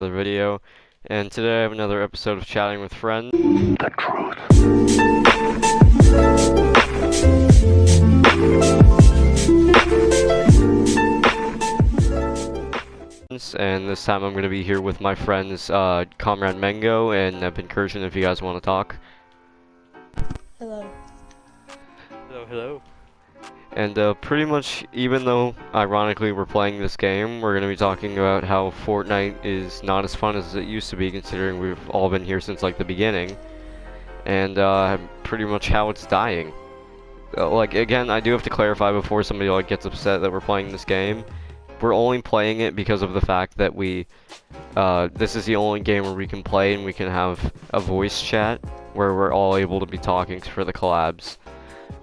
the video, and today I have another episode of Chatting with Friends. The truth. And this time I'm going to be here with my friends Comrade Mango and Neb Pincurchin if you guys want to talk. Hello. Hello, hello. And pretty much, even though ironically we're playing this game, we're going to be talking about how Fortnite is not as fun as it used to be, considering we've all been here since like the beginning, and pretty much how it's dying. Like, again, I do have to clarify before somebody like gets upset that we're playing this game. We're only playing it because of the fact that this is the only game where we can play and we can have a voice chat where we're all able to be talking for the collabs.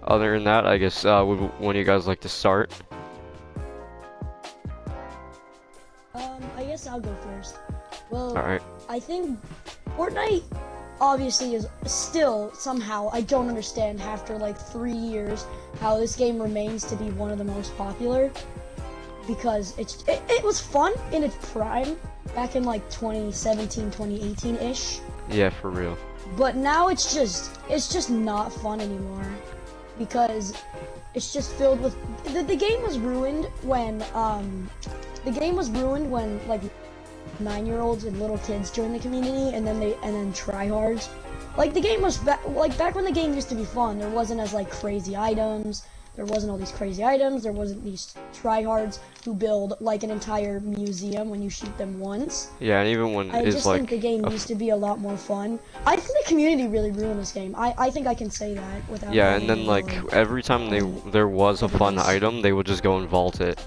Other than that, I guess, would one of you guys like to start? I guess I'll go first. Well, Alright. I think Fortnite obviously is still somehow, I don't understand after like 3 years how this game remains to be one of the most popular, because it was fun in its prime back in like 2017, 2018-ish. Yeah, for real. But now it's just not fun anymore, because it's just filled with the game was ruined when like 9-year-olds and little kids joined the community, and then tryhards. Like, the game was back when the game used to be fun. There wasn't as like crazy items. There wasn't all these crazy items. There wasn't these tryhards who build like an entire museum when you shoot them once. Yeah, and even when I it's just like think the game used to be a lot more fun. I think the community really ruined this game. I think I can say that without. yeah, and having then any, like every time there was a fun item, they would just go and vault it.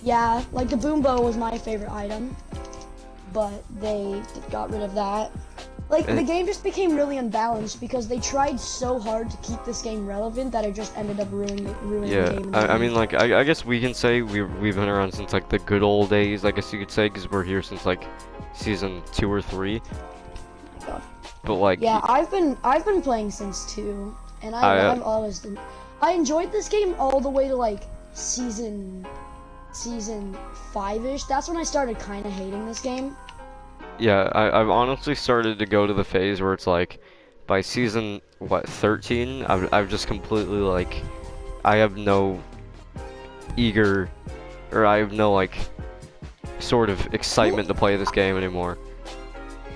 Yeah, like the boom bow was my favorite item, but they got rid of that. Like, the game just became really unbalanced because they tried so hard to keep this game relevant that it just ended up ruining the Yeah, game. I mean, like, I guess we can say we've been around since like the good old days, I guess you could say, because we're here since like season 2 or 3. God. But like, Yeah, I've been playing since 2, and I've always been. I enjoyed this game all the way to like season 5-ish. That's when I started kind of hating this game. yeah, I've honestly started to go to the phase where it's like, by season, what, 13, I've just completely, like, I have no like, sort of excitement to play this game anymore.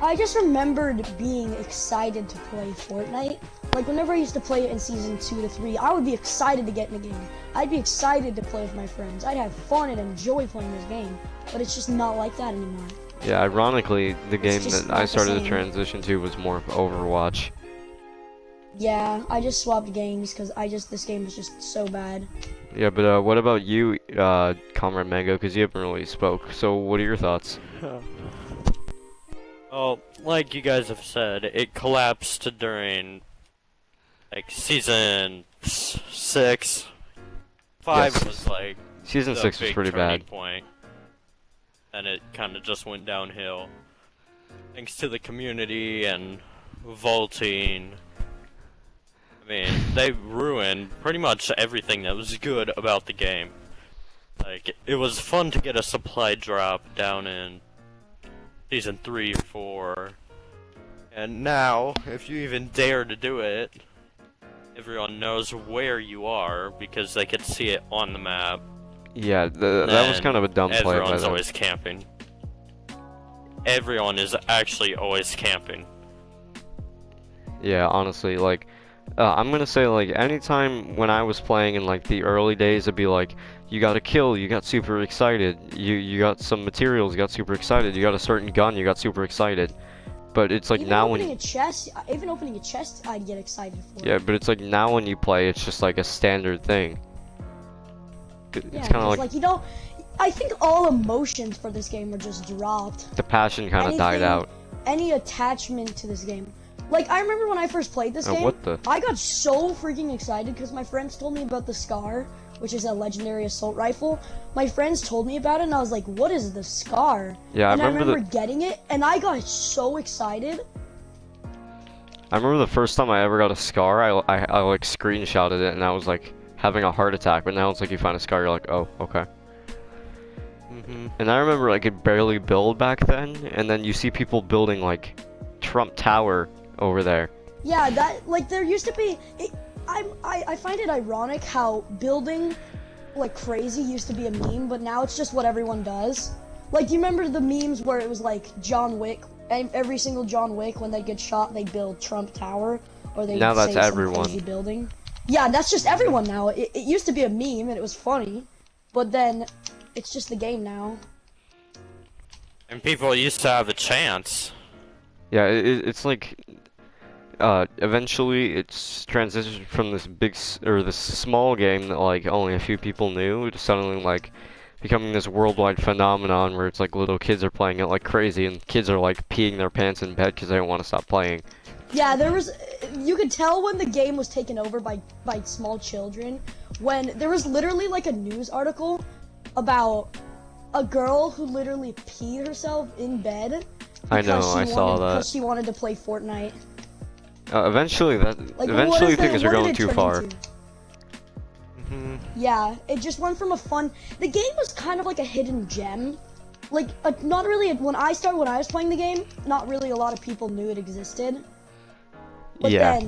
I just remembered being excited to play Fortnite. Like, whenever I used to play it in season 2 to 3, I would be excited to get in the game. I'd be excited to play with my friends. I'd have fun and enjoy playing this game. But it's just not like that anymore. Yeah, ironically, the game just that not I the started to same. transition to was more of Overwatch. Yeah, I just swapped games because this game was just so bad. Yeah, but what about you, Comrade Mango? Because you haven't really spoke. So what are your thoughts? Well, like you guys have said, it collapsed during like season 6. 5 Yes. was like Season the 6 was big pretty turning bad. point, and it kind of just went downhill thanks to the community and vaulting. I mean, they ruined pretty much everything that was good about the game. Like, it was fun to get a supply drop down in season 3 or 4, and now, if you even dare to do it, everyone knows where you are because they can see it on the map. Yeah, that was kind of a dumb play by Everyone's them. always camping. Everyone is actually always camping. Yeah, honestly, like, I'm gonna say, like, anytime when I was playing in, like, the early days, it'd be like, you got a kill, you got super excited, you got some materials, you got super excited, you got a certain gun, you got super excited. But it's like Even now opening a chest, I'd get excited for. yeah, but it's like now when you play, it's just like a standard thing. It's Yeah, kind of 'cause, like you know, I think all emotions for this game were just dropped. the passion kind of died Anything- out. Any attachment to this game. Like, I remember when I first played this game, What the? I got so freaking excited because my friends told me about the Scar, which is a legendary assault rifle. My friends told me about it, and I was like, what is the Scar? Yeah, and I remember getting it, and I got so excited. I remember the first time I ever got a Scar, I like screenshotted it, and I was like having a heart attack. But now it's like you find a Scar, you're like, oh, okay. And I remember I could barely build back then, and then you see people building like Trump Tower over there. Yeah, that like there used to be. I find it ironic how building like crazy used to be a meme, but now it's just what everyone does. Like, do you remember the memes where it was like John Wick, and every single John Wick when they get shot, they build Trump Tower, or they Now say that's some everyone. crazy building. Yeah, that's just everyone now. It used to be a meme and it was funny, but then it's just the game now. And people used to have a chance. Yeah, it's like eventually it's transitioned from this this small game that like only a few people knew to suddenly like becoming this worldwide phenomenon where it's like little kids are playing it like crazy, and kids are like peeing their pants in bed because they don't want to stop playing. Yeah, you could tell when the game was taken over by small children, when there was literally like a news article about a girl who literally peed herself in bed. I know, I saw that. Because she wanted to play Fortnite. Eventually things are going too far. Yeah, it just went from a fun. The game was kind of like a hidden gem. Like, not really. When I was playing the game, not really a lot of people knew it existed. But Yeah.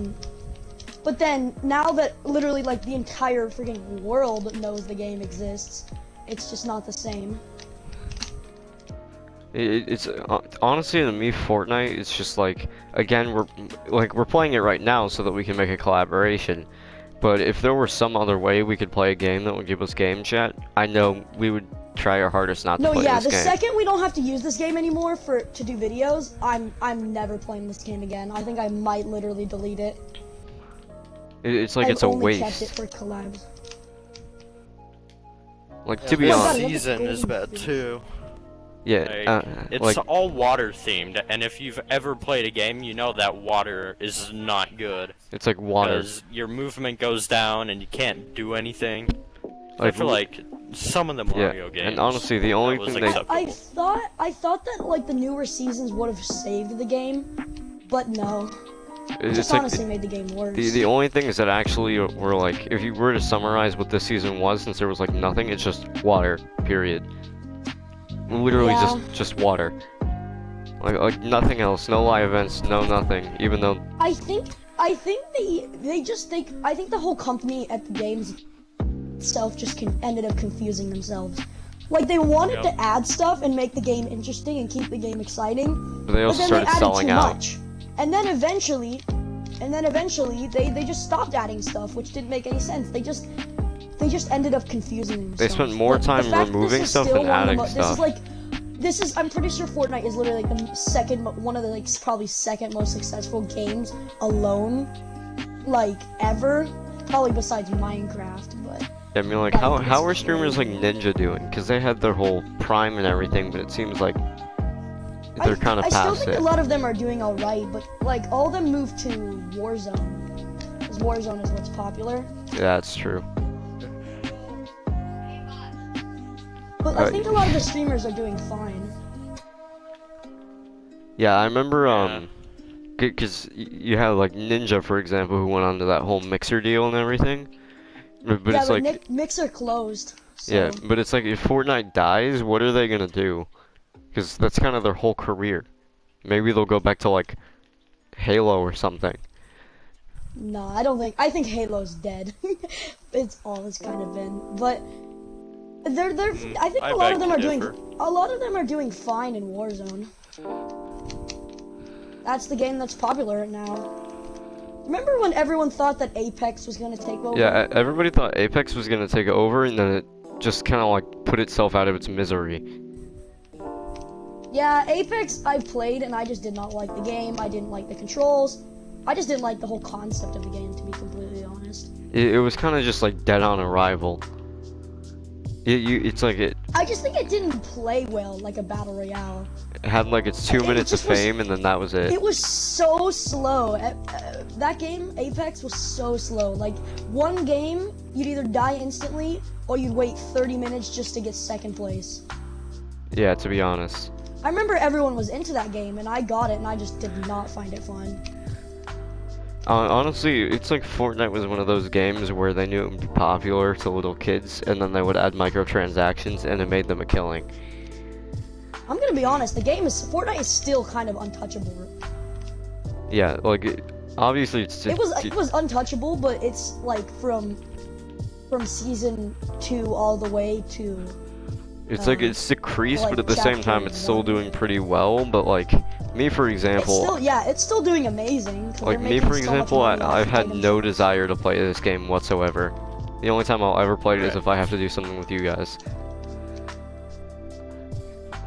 But then, now that literally like the entire freaking world knows the game exists, it's just not the same. It's honestly to me, Fortnite. It's just like, again, we're playing it right now so that we can make a collaboration. But if there were some other way we could play a game that would give us game chat, I know we would try our hardest not to play this The game. second we don't have to use this game anymore to do videos, I'm never playing this game again. I think I might literally delete it. It's like it's a I've only waste. kept it for collabs. Like, to be this honest, season is bad too. yeah, It's like, all water themed, and if you've ever played a game, you know that water is not good. it's like water. Because your movement goes down and you can't do anything. Like, I feel like some of the Mario games. and honestly, the only that was thing they acceptable. I thought that like the newer seasons would have saved the game, but no. It it's just like honestly made the game worse. the only things that actually were like, if you were to summarize what this season was, since there was like nothing, it's just water. Period. Literally Yeah. just water. Like nothing else. No live events. No nothing. Even though I think I think the whole company at the games itself just ended up confusing themselves. Like, they wanted to add stuff and make the game interesting and keep the game exciting, but they also then they started added selling too out. much. And then eventually they just stopped adding stuff, which didn't make any sense. They just ended up confusing themselves. They spent more But the time fact that this removing is stuff still than one of the adding mo- stuff. I'm pretty sure Fortnite is literally like the one of the like probably second most successful games alone, like ever, probably besides Minecraft. But I mean, like, how are streamers like Ninja doing? Because they had their whole prime and everything, but it seems like they're kind of I still past think it. a lot of them are doing all right, but like all of them moved to Warzone, because Warzone is what's popular. Yeah, that's true. But I think a lot of the streamers are doing fine. Yeah, I remember, because you have like Ninja, for example, who went on to that whole Mixer deal and everything. But Yeah, it's but like, Mixer closed. So. yeah, but it's like if Fortnite dies, what are they gonna do? Because that's kind of their whole career. Maybe they'll go back to like Halo or something. Nah, I don't think. I think Halo's dead. It's all it's kind of been. But I think I a lot of beg them to are doing. differ. A lot of them are doing fine in Warzone. That's the game that's popular right now. Remember when everyone thought that Apex was gonna take over? Yeah, everybody thought Apex was gonna take over, and then it just kind of like put itself out of its misery. Yeah, Apex I've played and I just did not like the game. I didn't like the controls. I just didn't like the whole concept of the game, to be completely honest. It was kind of just like dead on arrival. It's like it I just think it didn't play well like a battle royale. had like its 2 It minutes of just was- fame, and then that was it. It was so slow. That game, Apex, was so slow. Like, one game, you'd either die instantly, or you'd wait 30 minutes just to get second place. Yeah, to be honest. I remember everyone was into that game, and I got it, and I just did not find it fun. Honestly, it's like Fortnite was one of those games where they knew it would be popular to little kids, and then they would add microtransactions, and it made them a killing. I'm gonna be honest. Fortnite is still kind of untouchable. Yeah, like obviously it's just, It was untouchable, but it's like from season 2 all the way to. It's like it's decreased, like but at the same time chapter it's still 1. doing pretty well. But like me, for example, It's still doing amazing. 'Cause like they're me, making for so much example, money off I've of had items. no desire to play this game whatsoever. The only time I'll ever play it is Right. if I have to do something with you guys.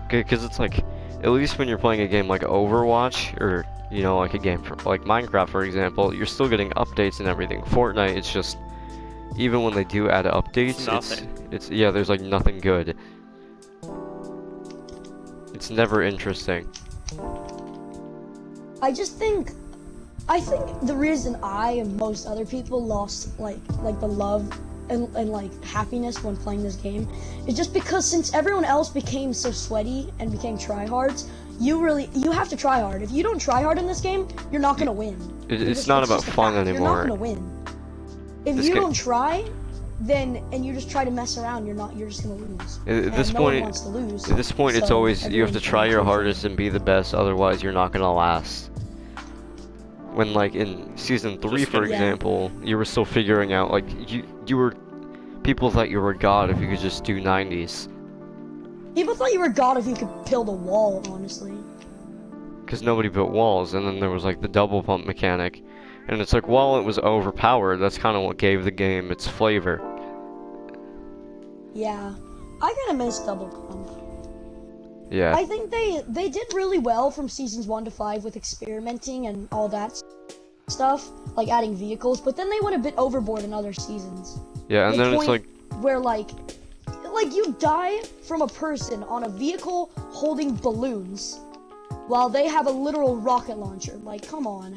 Because it's like, at least when you're playing a game like Overwatch, or, you know, like a game for, like Minecraft, for example, you're still getting updates and everything. Fortnite, it's just, even when they do add updates, yeah, there's like nothing good. It's never interesting. I think the reason I and most other people lost like the love and like happiness when playing this game is just because since everyone else became so sweaty and became tryhards, you have to try hard. If you don't try hard in this game, you're not gonna win. It's not about just a fun fact. anymore. You're not gonna win. If This you game- don't try, then and you just try to mess around, you're just gonna lose. At this And no one point, wants to lose. At this point, it's so always, you have to everyone's try your trying to hardest and be the best, otherwise you're not gonna last. When like in season 3, Just for get- Yeah. example, you were still figuring out, like, people thought you were God if you could just do 90s. People thought you were God if you could build a wall, honestly. Because nobody built walls, and then there was like the double pump mechanic. And it's like, while it was overpowered, that's kind of what gave the game its flavor. Yeah, I kind of miss Double Pump. Yeah. I think they did really well from seasons 1 to 5 with experimenting and all that stuff, like adding vehicles. But then they went a bit overboard in other seasons. Yeah, and The then it's point like, where like you die from a person on a vehicle holding balloons, while they have a literal rocket launcher. Like, come on,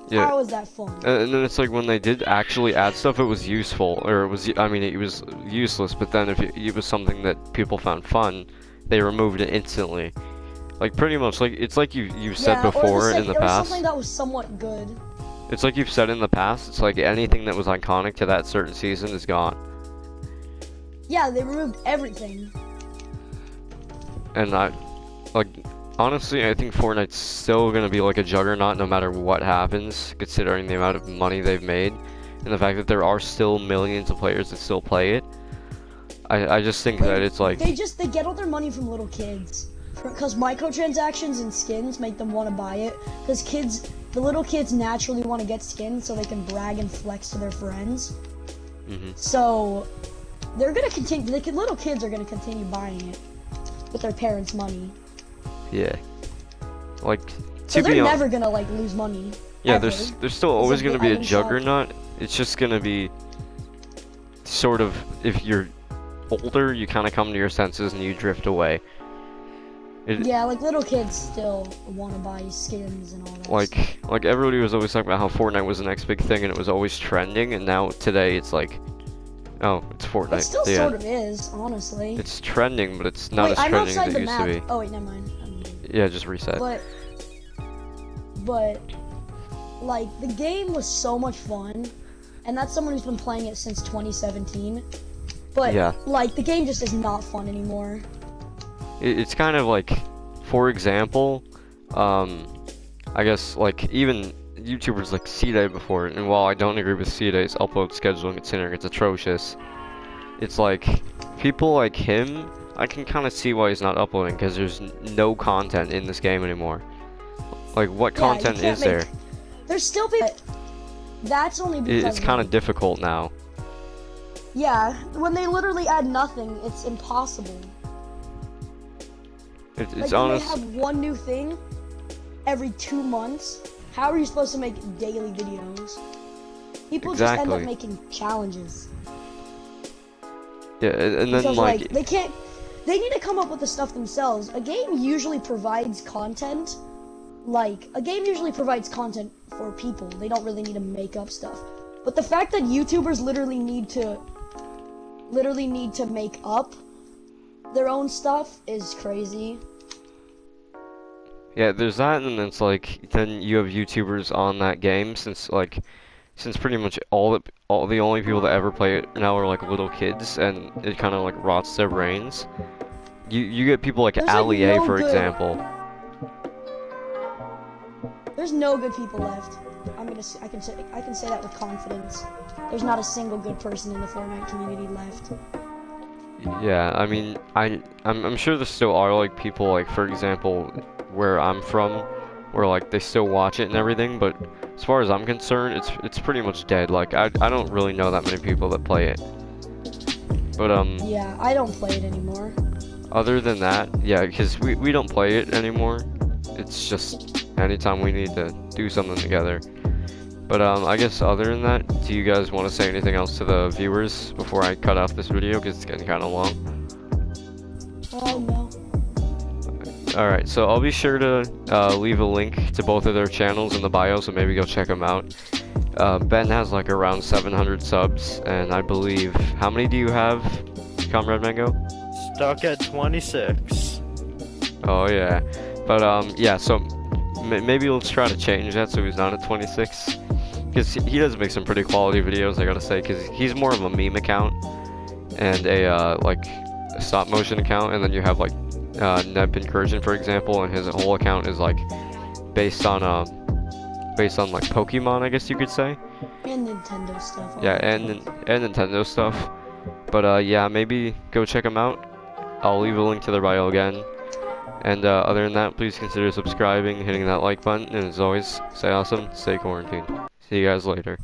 Yeah. how is that fun? and then it's like when they did actually add stuff, it was useful, or it was, I mean, it was useless, but then if it was something that people found fun, they removed it instantly. Like, pretty much, like, it's like you've said Yeah, before or in the or past. something that was somewhat good. It's like you've said in the past, it's like anything that was iconic to that certain season is gone. Yeah, they removed everything. And honestly, I think Fortnite's still gonna be like a juggernaut no matter what happens, considering the amount of money they've made, and the fact that there are still millions of players that still play it. I just think that it's like, They get all their money from little kids, because microtransactions and skins make them want to buy it. Because the little kids naturally want to get skins so they can brag and flex to their friends. So they're gonna continue. Little kids are gonna continue buying it with their parents' money. yeah, like, So to be they're honest, never gonna like lose money. yeah, ever. there's still always a gonna big be a item shop. juggernaut. It's just gonna be sort of, if you're older, you kind of come to your senses and you drift away. Yeah, like little kids still want to buy skins and all that. stuff. Like everybody was always talking about how Fortnite was the next big thing and it was always trending, and now today it's like, oh, it's Fortnite. It still the sort end. of is, honestly. It's trending, but it's not Wait, as I'm trending outside as the it used map. to be. Oh wait, never mind. Yeah, just reset. But like the game was so much fun, and that's someone who's been playing it since 2017. But Yeah. like the game just is not fun anymore. It's kind of like, for example, I guess like even YouTubers like C-Day before, and while I don't agree with C-Day's upload schedule considering it's atrocious, it's like people like him, I can kind of see why he's not uploading, because there's no content in this game anymore. Like, what Yeah, you content can't is there? make- There's still people. That's only because It's kind of difficult now. Yeah, when they literally add nothing, it's impossible. It's Like when honest. they have one new thing every 2 months, how are you supposed to make daily videos? People just end up Exactly. making challenges. Yeah, and then Because like, they can't. They need to come up with the stuff themselves. A game usually provides content. Like a game usually provides content for people. They don't really need to make up stuff. But the fact that YouTubers literally need to make up their own stuff is crazy. yeah, there's that, and it's like, then you have YouTubers on that game, since pretty much all the only people that ever play it now are like little kids, and it kind of like rots their brains. You get people like There's, like, Ali A, no for good- example. There's no good people left. I can say that with confidence. There's not a single good person in the Fortnite community left. Yeah, I mean, I'm sure there still are like people like, for example, where I'm from, where like they still watch it and everything, but as far as I'm concerned, it's pretty much dead. Like I don't really know that many people that play it. But Yeah, I don't play it anymore. other than that, yeah, because we don't play it anymore. It's just anytime we need to do something together. But I guess other than that, do you guys want to say anything else to the viewers before I cut off this video because it's getting kind of long? No. Alright, so I'll be sure to leave a link to both of their channels in the bio, so maybe go check them out. Ben has like around 700 subs, and I believe, how many do you have, Comrade Mango? Stuck at 26. Oh yeah, but yeah, so maybe let's try to change that so he's not at 26. Because he does make some pretty quality videos, I gotta say, because he's more of a meme account and a like a stop motion account, and then you have like Neb Pincurchin, for example, and his whole account is like based on like Pokemon, I guess you could say. And Nintendo stuff. Yeah, and Nintendo stuff. But yeah, maybe go check him out. I'll leave a link to the bio again. And other than that, please consider subscribing, hitting that like button, and as always, stay awesome, stay quarantined. See you guys later.